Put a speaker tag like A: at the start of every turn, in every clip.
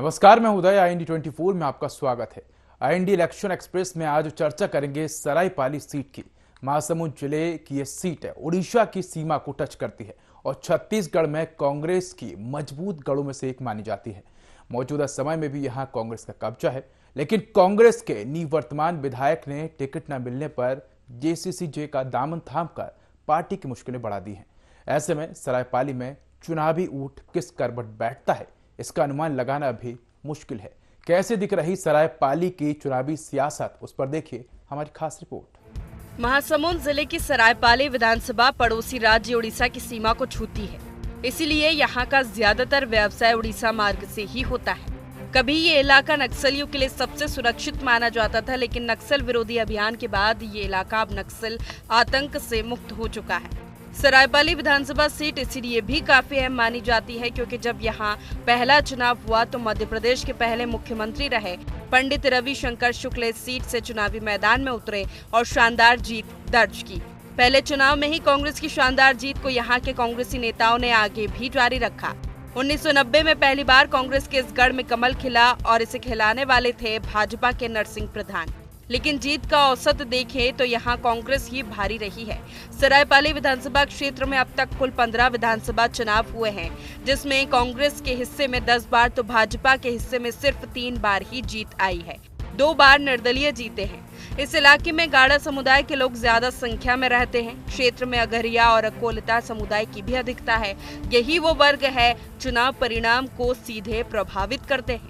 A: नमस्कार, मैं उदय। IND 24 में आपका स्वागत है। IND इलेक्शन एक्सप्रेस में आज चर्चा करेंगे सरायपाली सीट की। महासमुंद जिले की यह सीट है, उड़ीसा की सीमा को टच करती है और छत्तीसगढ़ में कांग्रेस की मजबूत गढ़ों में से एक मानी जाती है। मौजूदा समय में भी यहां कांग्रेस का कब्जा है, लेकिन कांग्रेस के निवर्तमान विधायक ने टिकट न मिलने पर JCCJ का दामन थामकर पार्टी की मुश्किलें बढ़ा दी हैं। ऐसे में सरायपाली में चुनावी ऊंट किस करवट बैठता है, इसका अनुमान लगाना अभी मुश्किल है। कैसे दिख रही सरायपाली की चुनावी सियासत, उस पर देखिए हमारी खास रिपोर्ट।
B: महासमुंद जिले की सरायपाली विधानसभा पड़ोसी राज्य उड़ीसा की सीमा को छूती है, इसीलिए यहाँ का ज्यादातर व्यवसाय उड़ीसा मार्ग से ही होता है। कभी ये इलाका नक्सलियों के लिए सबसे सुरक्षित माना जाता था, लेकिन नक्सल विरोधी अभियान के बाद ये इलाका अब नक्सल आतंक से मुक्त हो चुका है। सरायपाली विधानसभा सीट इसीलिए भी काफी अहम मानी जाती है क्योंकि जब यहाँ पहला चुनाव हुआ तो मध्य प्रदेश के पहले मुख्यमंत्री रहे पंडित रविशंकर शुक्ल इस सीट से चुनावी मैदान में उतरे और शानदार जीत दर्ज की। पहले चुनाव में ही कांग्रेस की शानदार जीत को यहाँ के कांग्रेसी नेताओं ने आगे भी जारी रखा। 1990 में पहली बार कांग्रेस के इस गढ़ में कमल खिला और इसे खिलाने वाले थे भाजपा के नरसिंह प्रधान। लेकिन जीत का औसत देखें तो यहाँ कांग्रेस ही भारी रही है। सरायपाली विधानसभा क्षेत्र में अब तक कुल 15 विधानसभा चुनाव हुए हैं, जिसमें कांग्रेस के हिस्से में 10 बार तो भाजपा के हिस्से में सिर्फ 3 बार ही जीत आई है। 2 बार निर्दलीय जीते हैं। इस इलाके में गाड़ा समुदाय के लोग ज्यादा संख्या में रहते हैं। क्षेत्र में अगरिया और अकोलता समुदाय की भी अधिकता है। यही वो वर्ग है चुनाव परिणाम को सीधे प्रभावित करते हैं।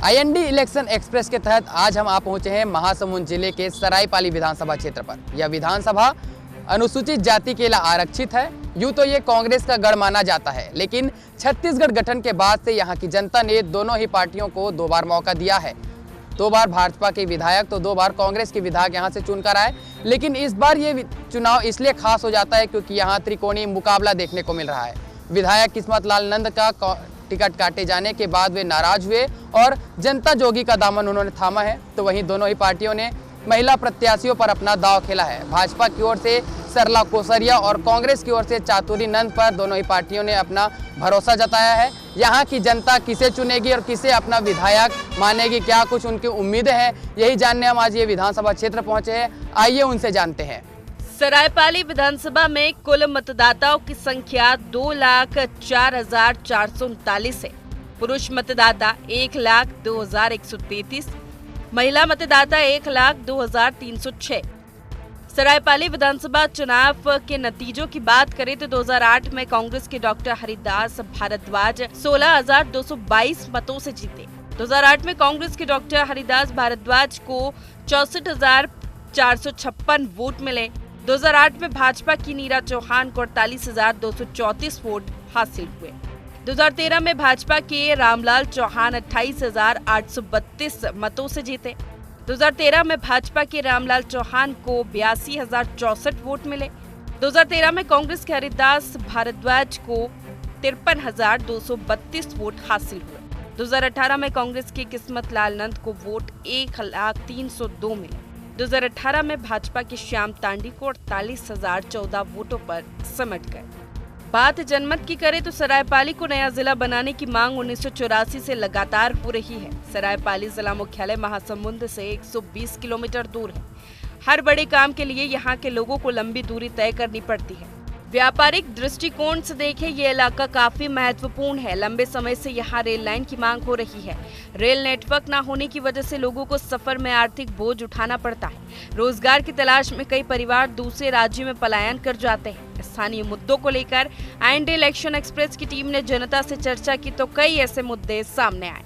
C: IND इलेक्शन एक्सप्रेस के तहत आज हम पहुंचे हैं महासमुंद जिले के सरायपाली विधानसभा क्षेत्र पर। यह विधानसभा अनुसूचित जाति के लिए आरक्षित है। यूं तो ये कांग्रेस का गढ़ माना जाता है, लेकिन छत्तीसगढ़ गठन के बाद से यहाँ की जनता ने दोनों ही पार्टियों को 2 बार मौका दिया है। 2 बार भाजपा के विधायक तो 2 बार कांग्रेस के विधायक यहाँ से चुनकर आए। लेकिन इस बार ये चुनाव इसलिए खास हो जाता है क्योंकि यहाँ त्रिकोणीय मुकाबला देखने को मिल रहा है। विधायक किस्मत लाल नंद का टिकट काटे जाने के बाद वे नाराज हुए और जनता जोगी का दामन उन्होंने थामा है, तो वहीं दोनों ही पार्टियों ने महिला प्रत्याशियों पर अपना दांव खेला है। भाजपा की ओर से सरला कोसरिया और कांग्रेस की ओर से चातुरी नंद पर दोनों ही पार्टियों ने अपना भरोसा जताया है। यहाँ की जनता किसे चुनेगी और किसे अपना विधायक मानेगी, क्या कुछ उनकी उम्मीदें हैं, यही जानने हम आज ये विधानसभा क्षेत्र पहुंचे हैं। आइए उनसे जानते हैं।
B: सरायपाली विधानसभा में कुल मतदाताओं की संख्या 2,04,439 है। पुरुष मतदाता 1,02,133, महिला मतदाता 1,02,306। सरायपाली विधानसभा चुनाव के नतीजों की बात करें तो 2008 में कांग्रेस के डॉक्टर हरिदास भारद्वाज 16,222 मतों से जीते। 2008 में कांग्रेस के डॉक्टर हरिदास भारद्वाज को 64,456 वोट मिले। 2008 में भाजपा की नीरा चौहान को 48,234 वोट हासिल हुए। 2013 में भाजपा के रामलाल चौहान 28,832 मतों से जीते। 2013 में भाजपा के रामलाल चौहान को 82,064 वोट मिले। 2013 में कांग्रेस के हरिदास भारद्वाज को 53,232 वोट हासिल हुए। 2018 में कांग्रेस के किस्मत लाल नंद को वोट 1,03,202 मिले। 2018 में भाजपा के श्याम तांडी को 48,014 वोटों पर सिमट गए। बात जनमत की करें तो सरायपाली को नया जिला बनाने की मांग 1984 से लगातार हो रही है। सरायपाली जिला मुख्यालय महासमुंद से 120 किलोमीटर दूर है। हर बड़े काम के लिए यहाँ के लोगों को लंबी दूरी तय करनी पड़ती है। व्यापारिक दृष्टिकोण से देखें ये इलाका काफी महत्वपूर्ण है। लंबे समय से यहाँ रेल लाइन की मांग हो रही है। रेल नेटवर्क न होने की वजह से लोगों को सफर में आर्थिक बोझ उठाना पड़ता है। रोजगार की तलाश में कई परिवार दूसरे राज्यों में पलायन कर जाते हैं। स्थानीय मुद्दों को लेकर IND इलेक्शन एक्सप्रेस की टीम ने जनता से चर्चा की तो कई ऐसे मुद्दे सामने आए।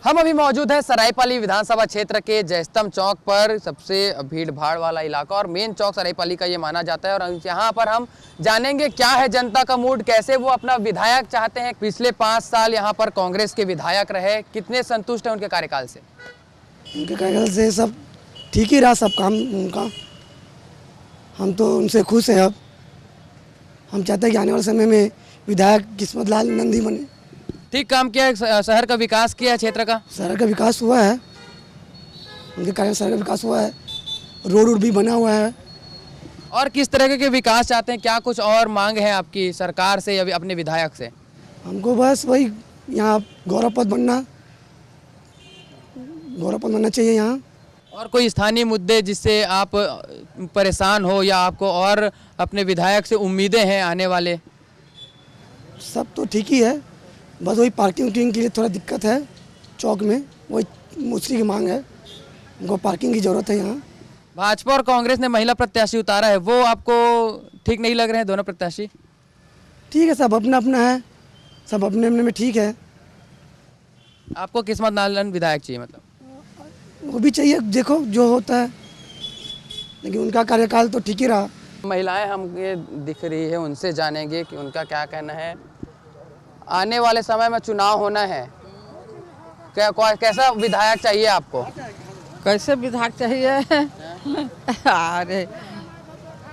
C: हम अभी मौजूद हैं सरायपाली विधानसभा क्षेत्र के जयस्तंभ चौक पर, सबसे भीड़ भाड़ वाला इलाका और मेन चौक सरायपाली का ये माना जाता है। और यहाँ पर हम जानेंगे क्या है जनता का मूड, कैसे वो अपना विधायक चाहते हैं। पिछले 5 साल यहाँ पर कांग्रेस के विधायक रहे, कितने संतुष्ट हैं उनके कार्यकाल से?
D: उनके कार्यकाल से सब ठीक ही रहा, सब काम उनका। हम तो उनसे खुश हैं। अब हम चाहते हैं कि आने वाले समय में विधायक किस्मत लाल नंद ही बने।
C: ठीक काम किया है, शहर का विकास किया है, क्षेत्र का
D: शहर का विकास हुआ है, उनके कारण शहर का विकास हुआ है, रोड भी बना हुआ है।
C: और किस तरह के विकास चाहते हैं, क्या कुछ और मांग है आपकी सरकार से या अपने विधायक से?
D: हमको बस वही यहाँ गौरव पद बनना, गौरवपन बनना चाहिए यहाँ।
C: और कोई स्थानीय मुद्दे जिससे आप परेशान हो या आपको और अपने विधायक से उम्मीदें हैं आने वाले?
D: सब तो ठीक ही है, बस वही पार्किंग उर्किंग के लिए थोड़ा दिक्कत है चौक में, वही उसी की मांग है, उनको पार्किंग की ज़रूरत है यहाँ।
C: भाजपा और कांग्रेस ने महिला प्रत्याशी उतारा है, वो आपको ठीक नहीं लग रहे हैं दोनों प्रत्याशी?
D: ठीक है, सब अपना अपना है, सब अपने अपने में ठीक है।
C: आपको किस्मत लाल नंद विधायक चाहिए मतलब?
D: वो भी चाहिए, देखो जो होता है, लेकिन उनका कार्यकाल तो ठीक ही रहा।
C: महिलाएं हमके दिख रही है, उनसे जानेंगे कि उनका क्या कहना है। आने वाले समय में चुनाव होना है, कैसा विधायक चाहिए आपको?
E: कैसे विधायक चाहिए? अरे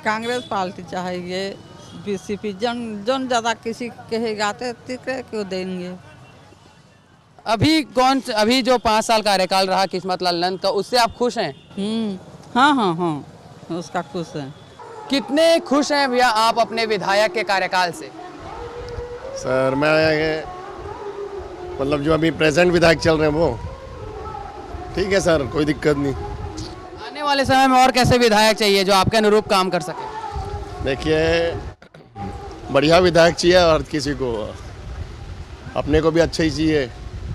E: कांग्रेस पार्टी चाहिए, बीसीपी जन ज़्यादा किसी कहेगा तो क्यों देंगे।
C: अभी जो 5 साल कार्यकाल रहा किस्मत लाल नंद का, उससे आप खुश हैं?
E: हाँ, उसका खुश है।
C: कितने खुश हैं भैया आप अपने विधायक के कार्यकाल से?
F: सर मैं मतलब जो अभी प्रेजेंट विधायक चल रहे हैं वो ठीक है सर, कोई दिक्कत नहीं।
C: आने वाले समय में और कैसे विधायक चाहिए जो आपके अनुरूप काम कर सके?
F: देखिए, बढ़िया विधायक चाहिए और किसी को अपने को भी अच्छा ही चाहिए,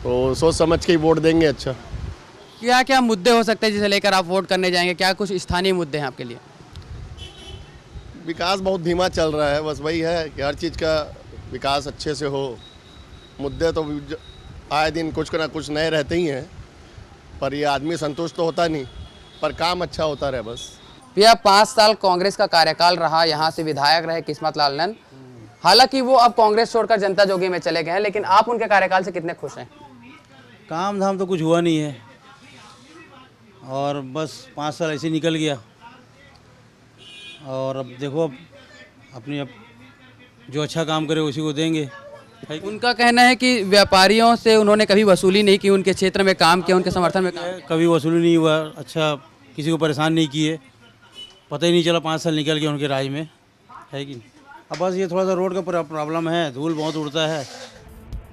F: तो सोच समझ के ही वोट देंगे। अच्छा,
C: क्या क्या मुद्दे हो सकते हैं जिसे लेकर आप वोट करने जाएंगे? क्या कुछ स्थानीय मुद्दे हैं आपके लिए?
F: विकास बहुत धीमा चल रहा है, बस वही है कि हर चीज़ का विकास अच्छे से हो। मुद्दे तो आए दिन कुछ ना कुछ नए रहते ही हैं, पर ये आदमी संतुष्ट तो होता नहीं, पर काम अच्छा होता रहे बस।
C: भैया 5 साल कांग्रेस का कार्यकाल रहा, यहाँ से विधायक रहे किस्मत लाल नंद। हालांकि वो अब कांग्रेस छोड़कर जनता जोगी में चले गए हैं, लेकिन आप उनके कार्यकाल से कितने खुश हैं?
G: काम धाम तो कुछ हुआ नहीं है और बस 5 साल ऐसे निकल गया। और अब देखो, अब जो अच्छा काम करे उसी को देंगे।
C: उनका कहना है कि व्यापारियों से उन्होंने कभी वसूली नहीं की, उनके क्षेत्र में काम किया, उनके समर्थन में काम किया।
G: कभी वसूली नहीं हुआ, अच्छा किसी को परेशान नहीं किए, पता ही नहीं चला 5 साल निकल गया उनके राज में, है कि नहीं। अब बस ये थोड़ा सा रोड का प्रॉब्लम है, धूल बहुत उड़ता है।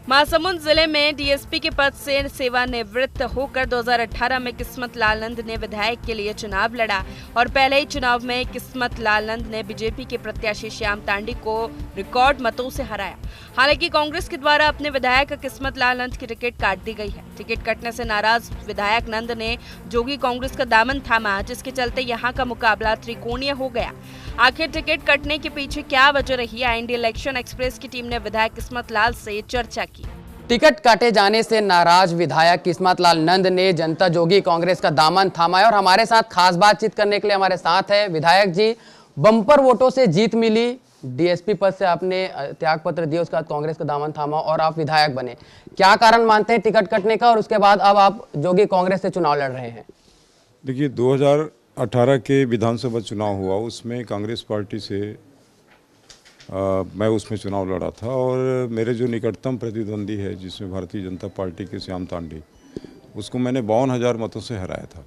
B: महासमुंद जिले में डीएसपी के पद से सेवानिवृत्त होकर 2018 में किस्मत लाल नंद ने विधायक के लिए चुनाव लड़ा और पहले ही चुनाव में किस्मत लाल नंद ने बीजेपी के प्रत्याशी श्याम तांडी को रिकॉर्ड मतों से हराया। हालांकि कांग्रेस के द्वारा अपने विधायक किस्मत लाल नंद की टिकट काट दी गई है। टिकट कटने से नाराज विधायक नंद ने जोगी कांग्रेस का दामन थामा, जिसके चलते यहाँ का मुकाबला त्रिकोणीय हो गया। आखिर टिकट कटने के पीछे क्या वजह रही? इंडिया इलेक्शन एक्सप्रेस की टीम ने विधायक किस्मत लाल से चर्चा की।
C: टिकट काटे जाने से नाराज विधायक किस्मत लाल नंद ने जनता जोगी कांग्रेस का दामन थामा है और हमारे साथ खास बातचीत करने के लिए हमारे साथ है विधायक जी। बम्पर वोटों से जीत मिली, डीएसपी पद से आपने त्यागपत्र दिया, उसके बाद कांग्रेस का दामन थामा और आप विधायक बने। क्या कारण मानते हैं टिकट कटने का और उसके बाद अब आप जोगी कांग्रेस से चुनाव लड़ रहे हैं?
H: देखिए, 2018 के विधानसभा चुनाव हुआ, उसमें कांग्रेस पार्टी से मैं उसमें चुनाव लड़ा था और मेरे जो निकटतम प्रतिद्वंदी है, जिसमें भारतीय जनता पार्टी के श्याम तांडी, उसको मैंने 52,000 मतों से हराया था।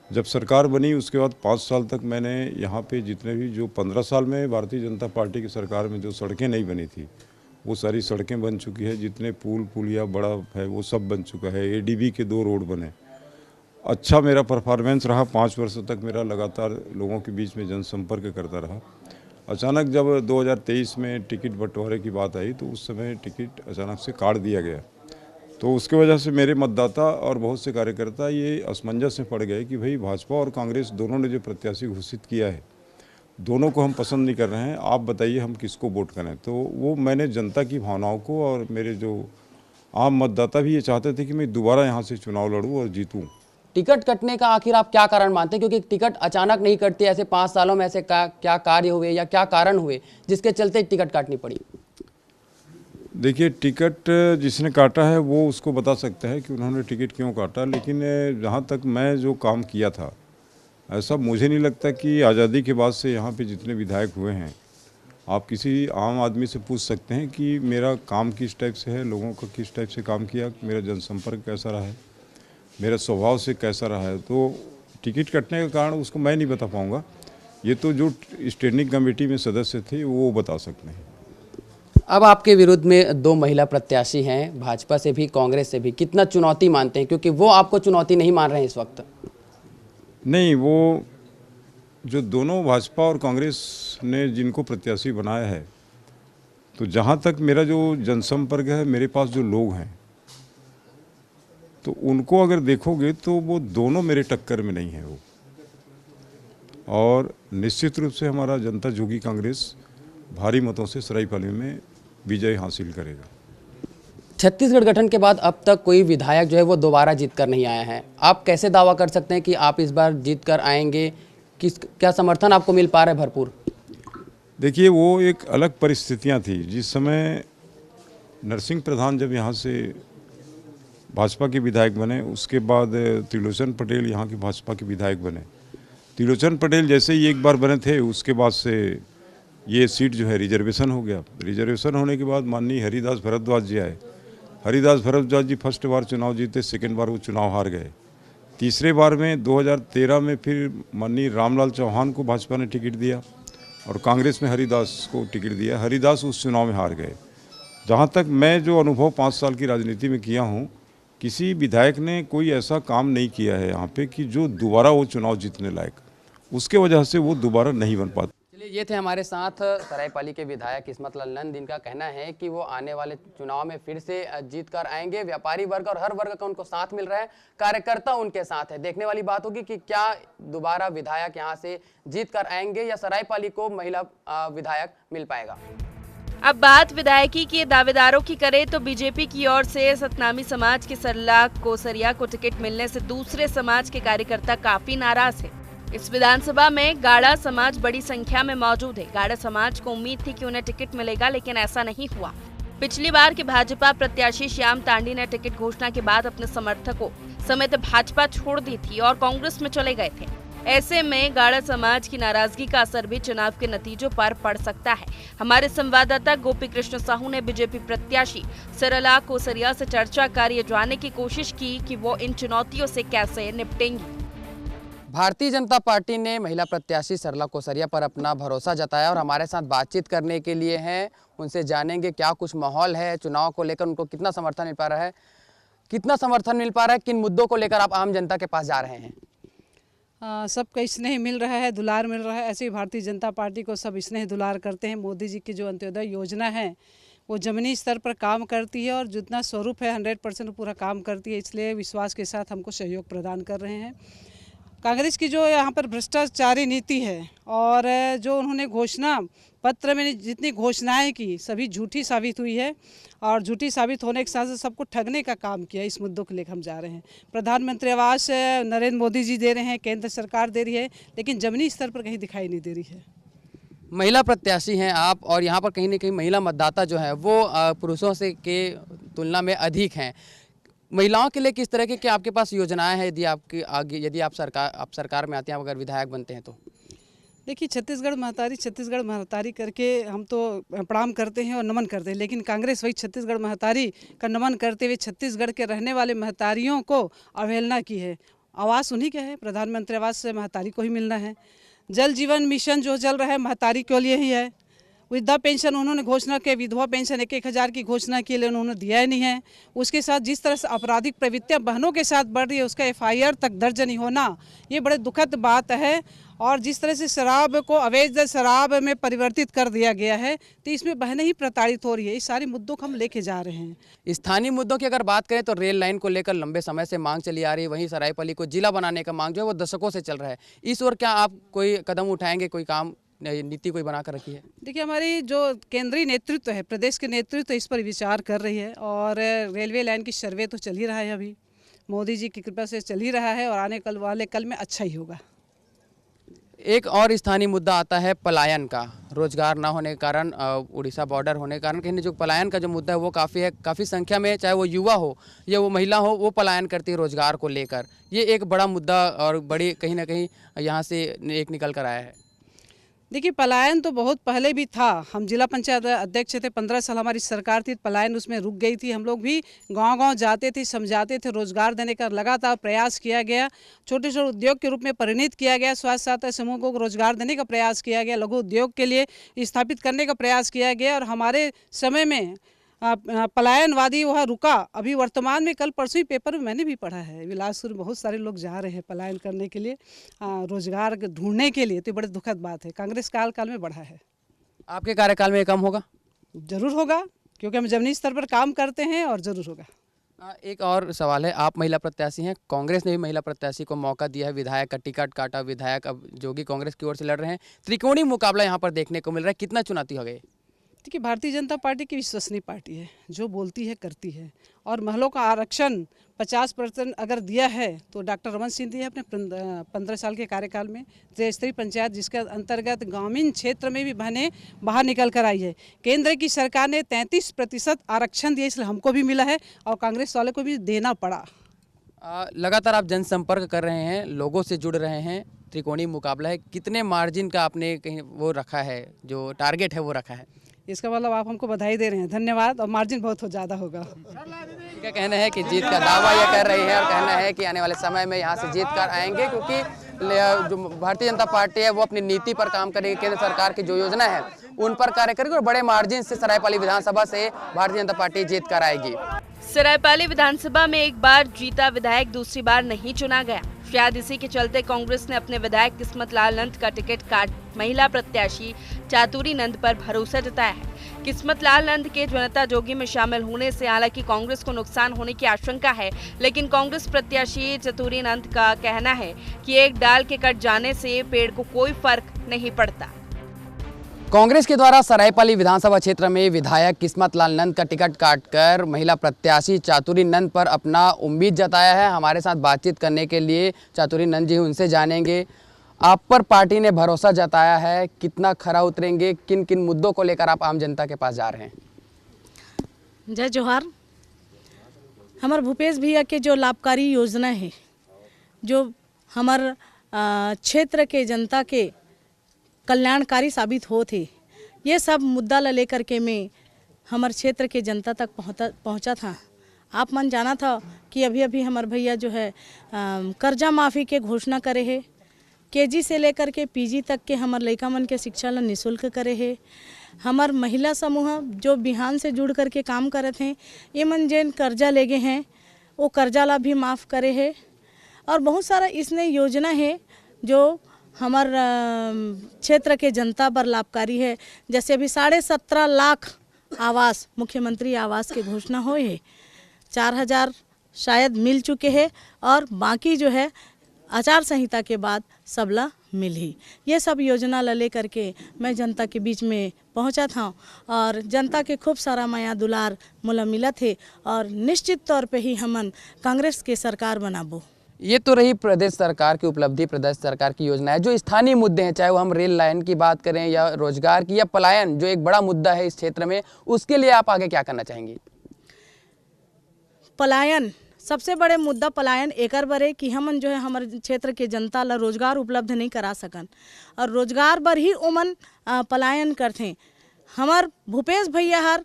H: जब सरकार बनी उसके बाद 5 साल तक मैंने यहाँ पे जितने भी जो 15 साल में भारतीय जनता पार्टी की सरकार में जो सड़कें नहीं बनी थी, वो सारी सड़कें बन चुकी है। जितने पुलिया बड़ा है वो सब बन चुका है। एडीबी के 2 रोड बने। अच्छा मेरा परफॉर्मेंस रहा, 5 वर्षों तक मेरा लगातार लोगों के बीच में जनसंपर्क करता रहा। अचानक जब 2023 में टिकट बंटवारे की बात आई तो उस समय टिकट अचानक से काट दिया गया, तो उसकी वजह से मेरे मतदाता और बहुत से कार्यकर्ता ये असमंजस में पड़ गए कि भाई भाजपा और कांग्रेस दोनों ने जो प्रत्याशी घोषित किया है, दोनों को हम पसंद नहीं कर रहे हैं, आप बताइए हम किसको वोट करें। तो वो मैंने जनता की भावनाओं को, और मेरे जो आम मतदाता भी ये चाहते थे कि मैं दोबारा यहाँ से चुनाव लड़ूँ और जीतूँ।
C: टिकट कटने का आखिर आप क्या कारण मानते हैं? क्योंकि टिकट अचानक नहीं कटती, ऐसे 5 सालों में ऐसे क्या कार्य हुए या क्या कारण हुए जिसके चलते टिकट काटनी पड़ी?
H: देखिए, टिकट जिसने काटा है वो उसको बता सकता है कि उन्होंने टिकट क्यों काटा, लेकिन जहाँ तक मैं जो काम किया था, ऐसा मुझे नहीं लगता कि आज़ादी के बाद से यहाँ पे जितने विधायक हुए हैं, आप किसी आम आदमी से पूछ सकते हैं कि मेरा काम किस टाइप से है, लोगों का किस टाइप से काम किया, मेरा जनसंपर्क कैसा रहा है, मेरा स्वभाव से कैसा रहा है। तो टिकट कटने का कारण उसको मैं नहीं बता पाऊँगा, ये तो जो स्टैंडिंग कमेटी में सदस्य थे वो बता सकते हैं।
C: अब आपके विरुद्ध में 2 महिला प्रत्याशी हैं, भाजपा से भी कांग्रेस से भी, कितना चुनौती मानते हैं? क्योंकि वो आपको चुनौती नहीं मान रहे हैं इस वक्त।
H: नहीं, वो जो दोनों भाजपा और कांग्रेस ने जिनको प्रत्याशी बनाया है, तो जहाँ तक मेरा जो जनसंपर्क है, मेरे पास जो लोग हैं, तो उनको अगर देखोगे तो वो दोनों मेरे टक्कर में नहीं है वो। और निश्चित रूप से हमारा जनता जोगी कांग्रेस भारी मतों से सरायपाली में विजय हासिल करेगा।
C: छत्तीसगढ़ गठन के बाद अब तक कोई विधायक जो है वो दोबारा जीत कर नहीं आया है। आप कैसे दावा कर सकते हैं कि आप इस बार जीत कर आएंगे? क्या समर्थन आपको मिल पा रहा है भरपूर?
H: देखिए, वो एक अलग परिस्थितियां थी। जिस समय नरसिंह प्रधान जब यहाँ से भाजपा के विधायक बने, उसके बाद त्रिलोचन पटेल यहाँ के भाजपा के विधायक बने। त्रिलोचन पटेल जैसे ही एक बार बने थे, उसके बाद से ये सीट जो है रिजर्वेशन हो गया। रिजर्वेशन होने के बाद माननीय हरिदास भारद्वाज जी आए। हरिदास भारद्वाज जी फर्स्ट बार चुनाव जीते, सेकेंड बार वो चुनाव हार गए। तीसरे बार में 2013 में फिर माननीय रामलाल चौहान को भाजपा ने टिकट दिया और कांग्रेस में हरिदास को टिकट दिया। हरिदास उस चुनाव में हार गए। जहाँ तक मैं जो अनुभव 5 साल की राजनीति में किया हूँ, किसी विधायक ने कोई ऐसा काम नहीं किया है यहाँ पे कि जो दोबारा वो चुनाव जीतने लायक, उसके वजह से वो दोबारा नहीं बन पाता।
C: चलिए, ये थे हमारे साथ सरायपाली के विधायक किस्मत लाल नंद। इनका कहना है कि वो आने वाले चुनाव में फिर से जीत कर आएंगे। व्यापारी वर्ग और हर वर्ग का उनको साथ मिल रहा है, कार्यकर्ता उनके साथ है। देखने वाली बात होगी कि क्या दोबारा विधायक यहाँ से जीत कर आएंगे या सरायपाली को महिला विधायक मिल पाएगा।
B: अब बात विधायकी के दावेदारों की करें तो बीजेपी की ओर से सतनामी समाज के सरला कोसरिया को टिकट मिलने से दूसरे समाज के कार्यकर्ता काफी नाराज है। इस विधानसभा में गाड़ा समाज बड़ी संख्या में मौजूद है। गाड़ा समाज को उम्मीद थी कि उन्हें टिकट मिलेगा, लेकिन ऐसा नहीं हुआ। पिछली बार के भाजपा प्रत्याशी श्याम तांडी ने टिकट घोषणा के बाद अपने समर्थकों समेत भाजपा छोड़ दी थी और कांग्रेस में चले गए थे। ऐसे में गाड़ा समाज की नाराजगी का असर भी चुनाव के नतीजों पर पड़ सकता है। हमारे संवाददाता गोपी कृष्ण साहू ने बीजेपी प्रत्याशी सरला कोसरिया से चर्चा कर ये जानने की कोशिश की कि वो इन चुनौतियों से कैसे निपटेंगी।
C: भारतीय जनता पार्टी ने महिला प्रत्याशी सरला कोसरिया पर अपना भरोसा जताया और हमारे साथ बातचीत करने के लिए हैं। उनसे जानेंगे क्या कुछ माहौल है चुनाव को लेकर, उनको कितना समर्थन मिल पा रहा है, किन मुद्दों को लेकर आप आम जनता के पास जा रहे हैं।
I: सबका स्नेह मिल रहा है, दुलार मिल रहा है। ऐसे ही भारतीय जनता पार्टी को सब स्नेह दुलार करते हैं। मोदी जी की जो अंत्योदय योजना है वो जमीनी स्तर पर काम करती है और जितना स्वरूप है 100% पूरा काम करती है। इसलिए विश्वास के साथ हमको सहयोग प्रदान कर रहे हैं। कांग्रेस की जो यहाँ पर भ्रष्टाचारी नीति है और जो उन्होंने घोषणा पत्र में जितनी घोषणाएं की सभी झूठी साबित हुई है और झूठी साबित होने के साथ साथ सबको ठगने का काम किया। इस मुद्दों को लेकर हम जा रहे हैं। प्रधानमंत्री आवास नरेंद्र मोदी जी दे रहे हैं, केंद्र सरकार दे रही है, लेकिन जमीनी स्तर पर कहीं दिखाई नहीं दे रही है।
C: महिला प्रत्याशी हैं आप और यहाँ पर कहीं ना कहीं महिला मतदाता जो है वो पुरुषों से के तुलना में अधिक हैं। महिलाओं के लिए किस तरह के आपके पास योजनाएं हैं यदि आप सरकार में आते हैं, अगर विधायक बनते हैं तो?
I: देखिए, छत्तीसगढ़ महतारी करके हम तो प्रणाम करते हैं और नमन करते हैं, लेकिन कांग्रेस वही छत्तीसगढ़ महतारी का नमन करते हुए छत्तीसगढ़ के रहने वाले महतारियों को अवहेलना की है। आवास उन्हीं के है, प्रधानमंत्री आवास से महतारी को ही मिलना है। जल जीवन मिशन जो चल रहा है महतारी के लिए ही है। वृद्धा पेंशन उन्होंने घोषणा की, विधवा पेंशन 1-1 हज़ार की घोषणा की, लेकिन उन्होंने दिया ही नहीं है। उसके साथ जिस तरह से आपराधिक प्रवृत्तियां बहनों के साथ बढ़ रही है, उसका FIR तक दर्ज नहीं होना, ये बड़े दुखद बात है। और जिस तरह से शराब को अवैध शराब में परिवर्तित कर दिया गया है, तो इसमें बहनें ही प्रताड़ित हो रही है। इस सारे मुद्दों को हम लेके जा रहे हैं।
C: स्थानीय मुद्दों की अगर बात करें तो रेल लाइन को लेकर लंबे समय से मांग चली आ रही है। वहीं सरायपाली को जिला बनाने का मांग जो है वो दशकों से चल रहा है। इस ओर क्या आप कोई कदम उठाएंगे, कोई काम नीति कोई बना कर रखी है?
I: देखिए, हमारी जो केंद्रीय नेतृत्व है, प्रदेश के नेतृत्व इस पर विचार कर रही है और रेलवे लाइन की सर्वे तो चल ही रहा है, अभी मोदी जी की कृपा से चल ही रहा है और आने वाले कल में अच्छा ही होगा।
C: एक और स्थानीय मुद्दा आता है पलायन का। रोजगार ना होने के कारण, उड़ीसा बॉर्डर होने के कारण कहीं जो पलायन का जो मुद्दा है वो काफ़ी संख्या में, चाहे वो युवा हो या वो महिला हो, वो पलायन करती है रोजगार को लेकर। ये एक बड़ा मुद्दा और बड़ी कहीं ना कहीं यहाँ से एक निकल कर आया है।
I: देखिए, पलायन तो बहुत पहले भी था। हम जिला पंचायत अध्यक्ष थे, 15 साल हमारी सरकार थी, पलायन उसमें रुक गई थी। हम लोग भी गांव-गांव जाते थे, समझाते थे, रोजगार देने का लगातार प्रयास किया गया। छोटे छोटे उद्योग के रूप में परिणित किया गया, स्वास्थ्य सहायता समूह को रोजगार देने का प्रयास किया गया, लघु उद्योग के लिए स्थापित करने का प्रयास किया गया। और हमारे समय में पलायनवादी वह रुका। अभी वर्तमान में कल परसों ही पेपर में मैंने भी पढ़ा है, बिलासपुर में बहुत सारे लोग जा रहे हैं पलायन करने के लिए, रोजगार ढूंढने के लिए। तो बड़े दुखद बात है, कांग्रेस काल में बढ़ा है।
C: आपके कार्यकाल में ये कम होगा?
I: जरूर होगा, क्योंकि हम जमीनी स्तर पर काम करते हैं, और जरूर होगा।
C: एक और सवाल है, आप महिला प्रत्याशी हैं, कांग्रेस ने भी महिला प्रत्याशी को मौका दिया है, विधायक का टिकट काटा, विधायक अब जोगी कांग्रेस की ओर से लड़ रहे हैं। त्रिकोणीय मुकाबला यहाँ पर देखने को मिल रहा है, कितना चुनौती हो गई?
I: देखिए, भारतीय जनता पार्टी की विश्वसनीय पार्टी है, जो बोलती है करती है। और महिलाओं का आरक्षण 50% अगर दिया है तो डॉक्टर रमन सिंह दिए अपने 15 साल के कार्यकाल में। त्रिस्तरीय पंचायत जिसके अंतर्गत ग्रामीण क्षेत्र में भी बहनें बाहर निकल कर आई है। केंद्र की सरकार ने 33% आरक्षण दिया, इसलिए हमको भी मिला है और कांग्रेस वाले को भी देना पड़ा।
C: लगातार आप जनसंपर्क कर रहे हैं, लोगों से जुड़ रहे हैं, त्रिकोणीय मुकाबला है, कितने मार्जिन का आपने कहीं वो रखा है, जो टारगेट है वो रखा है?
I: इसका मतलब आप हमको बधाई दे रहे हैं, धन्यवाद। और मार्जिन बहुत ज़्यादा होगा।
C: क्या कहना है कि जीत का दावा यह कर रहे हैं, और कहना है कि आने वाले समय में यहाँ से जीत कर आएंगे, क्योंकि जो भारतीय जनता पार्टी है वो अपनी नीति पर काम करेगी, केंद्र सरकार की जो योजना है उन पर कार्य करेगी, और बड़े मार्जिन से सरायपाली विधानसभा से भारतीय जनता पार्टी जीत कर आएगी।
B: सरायपाली विधानसभा में एक बार जीता विधायक दूसरी बार नहीं चुना गया। शायद इसी के चलते कांग्रेस ने अपने विधायक किस्मत लाल नंद का टिकट काट महिला प्रत्याशी चातुरी नंद पर भरोसा जताया है। किस्मत लाल नंद के जनता जोगी में शामिल होने से हालांकि कांग्रेस को नुकसान होने की आशंका है, लेकिन कांग्रेस प्रत्याशी चातुरी नंद का कहना है कि एक डाल के कट जाने से पेड़ को कोई फर्क नहीं पड़ता।
C: कांग्रेस के द्वारा सरायपाली विधानसभा क्षेत्र में विधायक किस्मत लाल नंद का टिकट काटकर महिला प्रत्याशी चातुरी नंद पर अपना उम्मीद जताया है। हमारे साथ बातचीत करने के लिए चातुरी नंद जी, उनसे जानेंगे आप पर पार्टी ने भरोसा जताया है, कितना खरा उतरेंगे, किन किन मुद्दों को लेकर आप आम जनता के पास जा रहे हैं?
J: जय जोहार। हमारे भूपेश भैया के जो लाभकारी योजना है, जो हमारे क्षेत्र के जनता के कल्याणकारी साबित हो थे, ये सब मुद्दा ले लेकर के मैं हमारे क्षेत्र के जनता तक पहुंचा था। आप मन जाना था कि अभी अभी हमारे भैया जो है कर्जा माफ़ी के घोषणा करे है, केजी से लेकर के पीजी तक के हमारे लड़का मन के शिक्षा ला निःशुल्क करे है। हमार महिला समूह जो बिहान से जुड़ करके काम करे थे, ये मन जिन कर्जा ले गए हैं वो कर्जा ला भी माफ़ करे है। और बहुत सारा इसने योजना है जो हमार क्षेत्र के जनता पर लाभकारी है। जैसे अभी 17.5 लाख आवास, मुख्यमंत्री आवास के घोषणा हुई है, 4000 शायद मिल चुके हैं, और बाकी जो है आचार संहिता के बाद सबला मिल ही। ये सब योजना ला ले करके मैं जनता के बीच में पहुंचा था, और जनता के खूब सारा माया दुलार मोला मिला थे, और निश्चित तौर पे ही हमन कांग्रेस के सरकार बनाबो।
C: ये तो रही प्रदेश सरकार की उपलब्धि, प्रदेश सरकार की योजना है। जो स्थानीय मुद्दे हैं, चाहे वो हम रेल लाइन की बात करें या रोजगार की या पलायन, जो एक बड़ा मुद्दा है इस क्षेत्र में, उसके लिए आप आगे क्या करना चाहेंगी?
J: पलायन सबसे बड़े मुद्दा पलायन एकर बरे कि हमन जो है हमारे क्षेत्र के जनता ला रोजगार उपलब्ध नहीं करा सकन, और रोजगार बर ही ओमन पलायन करते। हमार भूपेश भैया हर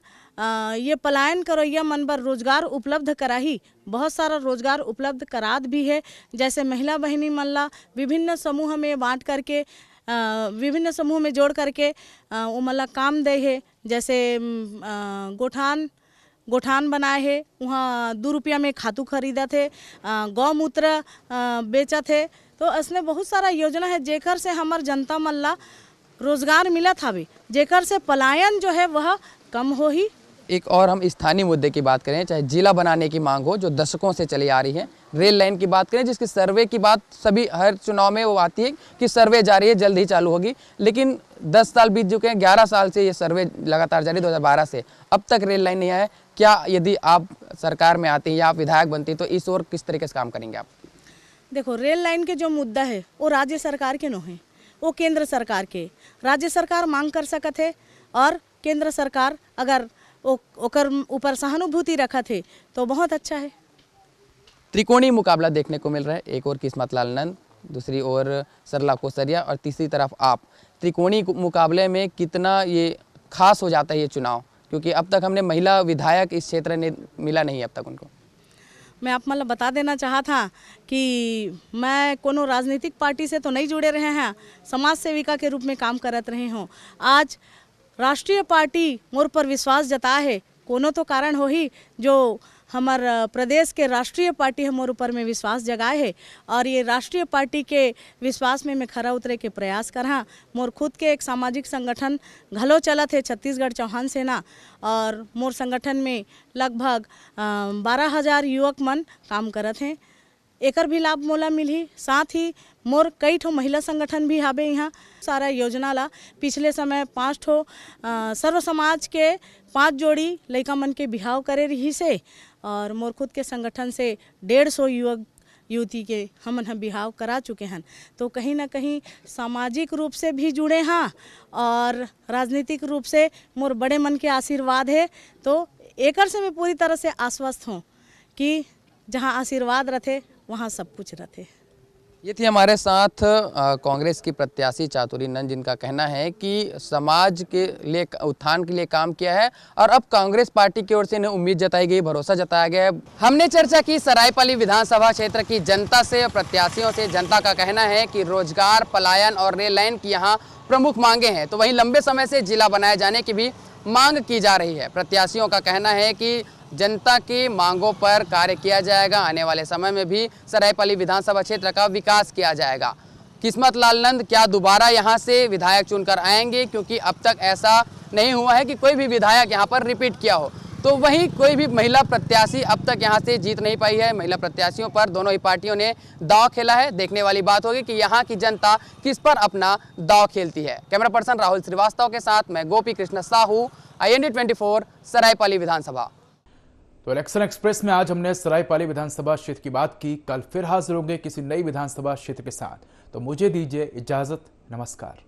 J: ये पलायन करैया मन बर रोजगार उपलब्ध कराही, बहुत सारा रोजगार उपलब्ध करात भी है। जैसे महिला बहिनी मन ला विभिन्न समूह में बांट करके, विभिन्न समूह में जोड़ करके वो मन ला काम दे है। जैसे गोठान बनाए है, वहाँ 2 रुपया में खातू खरीदा थे, गौमूत्र बेचा थे। तो इसने बहुत सारा योजना है जेकर से हमार जनता मन ला रोजगार मिला था भी, जेकर से पलायन जो है वह कम हो ही।
C: एक और हम स्थानीय मुद्दे की बात करें, चाहे जिला बनाने की मांग हो जो दशकों से चली आ रही है, रेल लाइन की बात करें जिसकी सर्वे की बात सभी हर चुनाव में वो आती है कि सर्वे जारी है, जल्द ही चालू होगी, लेकिन 10 साल बीत चुके हैं, 11 साल से ये सर्वे लगातार जारी, 2012 से अब तक रेल लाइन नहीं आया। क्या यदि आप सरकार में आती हैं या आप विधायक बनती तो इस ओर किस तरीके से काम करेंगे आप? देखो,
J: रेल लाइन के जो मुद्दा है वो राज्य सरकार के नो है, वो केंद्र सरकार के। राज्य सरकार मांग कर सकत है, और केंद्र सरकार अगर ओकर ऊपर सहानुभूति रखा थे तो बहुत अच्छा है।
C: त्रिकोणीय मुकाबला देखने को मिल रहा है, एक और किस्मत लाल नंद, दूसरी ओर सरला कोसरिया और तीसरी तरफ आप। त्रिकोणी मुकाबले में कितना ये खास हो जाता है ये चुनाव, क्योंकि अब तक हमने महिला विधायक इस क्षेत्र में मिला नहीं अब तक उनको।
J: मैं आप मतलब बता देना चाहा था कि मैं कोनो राजनीतिक पार्टी से तो नहीं जुड़े रहे हैं, समाज सेविका के रूप में काम करत रहे हूँ। आज राष्ट्रीय पार्टी मोर पर विश्वास जता है, कोनो तो कारण हो ही जो हमार प्रदेश के राष्ट्रीय पार्टी मोर ऊपर में विश्वास जगाए है और ये राष्ट्रीय पार्टी के विश्वास में मैं खरा उतरे के प्रयास करा। मोर खुद के एक सामाजिक संगठन घलो चलत है छत्तीसगढ़ चौहान सेना, और मोर संगठन में लगभग 12,000 युवक मन काम करत हैं। एकर भी लाभ मोला मिली। साथ ही मोर कई ठो महिला संगठन भी हाबे यहाँ सारा योजना ला। पिछले समय 5 ठो सर्व समाज के 5 जोड़ी लड़का मन के बिहाव करे रही से, और मोर खुद के संगठन से 150 युवक युवती के हम बिहाव करा चुके हैं। तो कहीं ना कहीं सामाजिक रूप से भी जुड़े हाँ और राजनीतिक रूप से मोर बड़े मन के आशीर्वाद है। तो एकर से मैं पूरी तरह से आश्वस्त हूँ कि जहाँ आशीर्वाद रहते वहाँ सब कुछ रहते।
C: ये थी हमारे साथ कांग्रेस की प्रत्याशी चातुरी नंद, जिनका कहना है कि समाज के लिए उत्थान के लिए काम किया है और अब कांग्रेस पार्टी की ओर से इन्हें उम्मीद जताई गई, भरोसा जताया गया है। हमने चर्चा की सरायपाली विधानसभा क्षेत्र की जनता से और प्रत्याशियों से। जनता का कहना है कि रोजगार, पलायन और रेल लाइन की यहाँ प्रमुख मांगे हैं, तो वहीं लंबे समय से जिला बनाए जाने की भी मांग की जा रही है। प्रत्याशियों का कहना है कि जनता की मांगों पर कार्य किया जाएगा, आने वाले समय में भी सरायपाली विधानसभा क्षेत्र का विकास किया जाएगा। किस्मत लाल नंद क्या दोबारा यहां से विधायक चुनकर आएंगे, क्योंकि अब तक ऐसा नहीं हुआ है कि कोई भी विधायक यहां पर रिपीट किया हो। तो वहीं कोई भी महिला प्रत्याशी अब तक यहां से जीत नहीं पाई है। महिला प्रत्याशियों पर दोनों ही पार्टियों ने दांव खेला है। देखने वाली बात होगी कि यहाँ की जनता किस पर अपना दांव खेलती है। कैमरा पर्सन राहुल श्रीवास्तव के साथ मैं गोपी कृष्ण साहू, IND 24 सरायपाली विधानसभा।
A: तो इलेक्शन एक्सप्रेस में आज हमने सरायपाली विधानसभा क्षेत्र की बात की। कल फिर हाजिर होंगे किसी नई विधानसभा क्षेत्र के साथ। तो मुझे दीजिए इजाजत, नमस्कार।